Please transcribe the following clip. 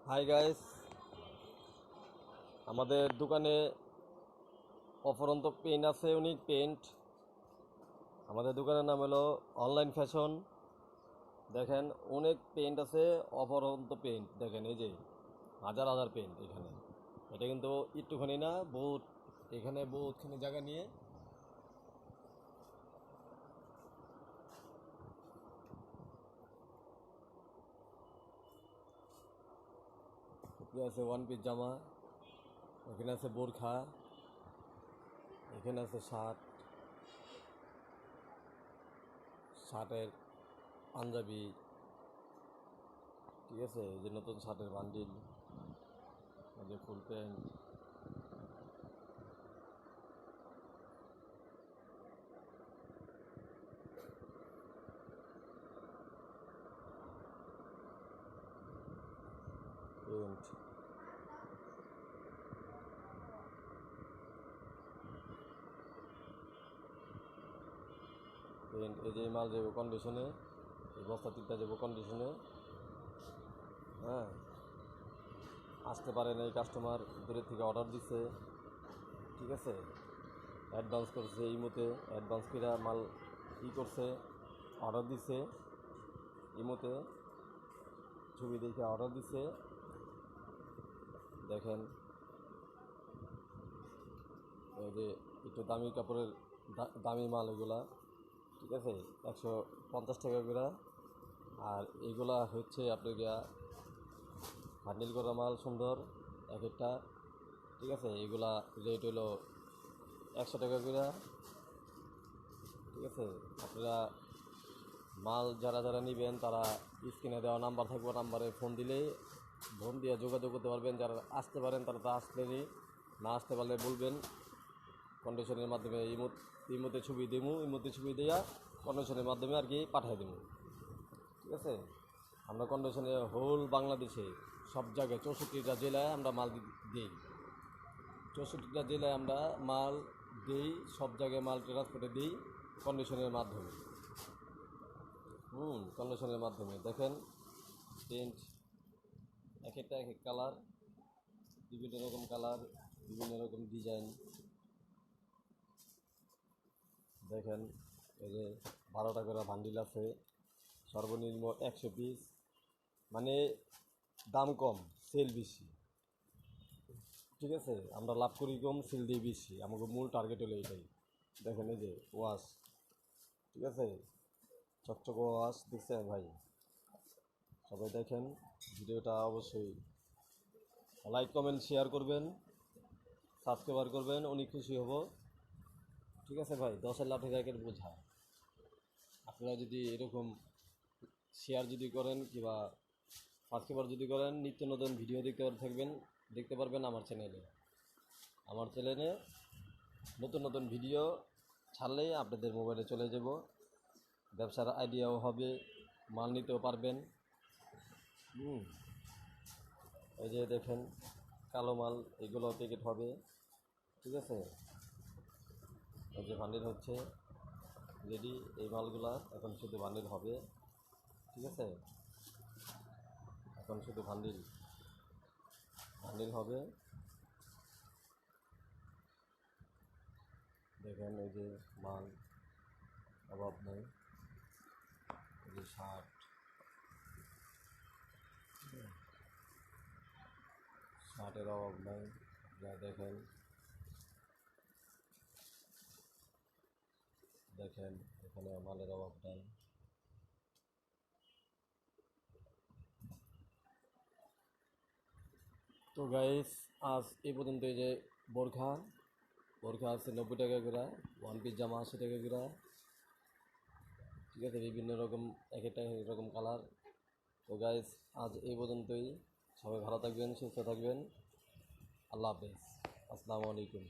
Hi guys, আমাদের দোকানে অফরন্ত paint আছে, ইউনিক পেন্ট। আমাদের দোকানের নাম হলো অনলাইন ফ্যাশন। দেখেন অনেক পেন্ট আছে, অফরন্ত পেন্ট। দেখেন এই যে হাজার হাজার পেন্ট এখানে। এটা কিন্তু একটুখানি না, বহুত এখানে বহুতখানি জায়গা নিয়ে। আছে ওয়ান পিস জামা, এখানে আছে বোরখা, এখানে আছে শার্ট, শার্টের পাঞ্জাবি, ঠিক আছে। এই যে নতুন শার্টের বান্ডিল, এই যে ফুল প্যান্ট, প্যান্ট, প্যান্ট। এই যে মাল যাবো কন্ডিশনে, এই বস্তা তিনটা যাবো কন্ডিশনে। হ্যাঁ, আসতে পারে না, এই কাস্টমার দূরের থেকে অর্ডার দিছে, ঠিক আছে। অ্যাডভান্স করছে, এই মতে অ্যাডভান্স করে মাল করছে, অর্ডার দিছে, এই মতে ছবি দেখে অর্ডার দিছে। দেখেন এই যে একটু দামি কাপড়ের দামি মাল এগুলা, ঠিক আছে। 150 টাকা করে। আর এইগুলা হচ্ছে আপনার গিয়া হ্যান্ডেল করা মাল, সুন্দর এক একটা, ঠিক আছে। এগুলা রেট হলো 100 টাকা করে, ঠিক আছে। আপনারা মাল যারা যারা নেবেন তারা স্ক্রিনে দেওয়া নাম্বার থাকবে, নাম্বারে ফোন দিলেই ফোন দিয়ে যোগাযোগ করতে পারবেন। যারা আসতে পারেন তারা তো আসলেনি, না আসতে পারলে বলবেন। কন্ডিশনের মাধ্যমে এই মধ্যে ছবি দেবো, এই মধ্যে ছবি দেওয়া কন্ডিশনের মাধ্যমে আর কি পাঠিয়ে দেবো, ঠিক আছে। আমরা কন্ডিশনে হোল বাংলাদেশে সব জায়গায় 64টা জেলায় আমরা মাল দিই। 64টা জেলায় আমরা মাল দিই, সব জায়গায় মাল ট্রান্সপোর্টে দিই কন্ডিশনের মাধ্যমে। কন্ডিশনের মাধ্যমে। দেখেন প্রিন্ট এক একটা এক এক কালার, বিভিন্ন রকম কালার, বিভিন্ন রকম ডিজাইন। দেখেন এই যে 12 টাকা করে বান্ডিল আছে, সর্বনিম্ন 100 পিস। মানে দাম কম, সেল বেশি, ঠিক আছে। আমরা লাভ করি কম, সেল দিই বেশি, আমাকে মূল টার্গেট হলো এটাই। দেখেন এই যে ওয়াশ, ঠিক আছে, চকচকে ওয়াশ, দেখছেন ভাই। সবাই দেখেন ভিডিওটা, অবশ্যই লাইক কমেন্ট শেয়ার করবেন, সাবস্ক্রাইবার করবেন, অনেক খুশি হব, ঠিক আছে ভাই। 10-এর লাঠি একের বোঝা। আপনারা যদি এরকম শেয়ার যদি করেন কিংবা সাবস্ক্রাইবার যদি করেন, নিত্য নতুন ভিডিও দেখতে পারবেন আমার চ্যানেলে নতুন নতুন ভিডিও ছাড়লেই আপনাদের মোবাইলে চলে যাব। ব্যবসার আইডিয়াও হবে, মাল নিতেও পারবেন। এই যে দেখেন কালো মাল, এগুলো প্যাকেট হবে, ঠিক আছে। এই যে বান্ডিল হচ্ছে রেডি, এই মালগুলা এখন শুধু বান্ডিল হবে, ঠিক আছে। এখন শুধু বান্ডিল হবে। দেখেন এই যে মাল, অভাব নেই। এই যে শার্টের অভাব নেই, যা দেখেন এখানে মালের অভাব নেই। তো গাইস, আজ এই পর্যন্ত। এই যে বোরখা আছে 90 টাকা করে, ওয়ান পিস জামা 80 টাকা করে, ঠিক আছে। বিভিন্ন রকম এক একটা এক রকম কালার। তো গাইস, আজ এই পর্যন্তই। সবাই ভালো থাকবেন, সুস্থ থাকবেন। আল্লাহ হাফেজ, আসসালামু আলাইকুম।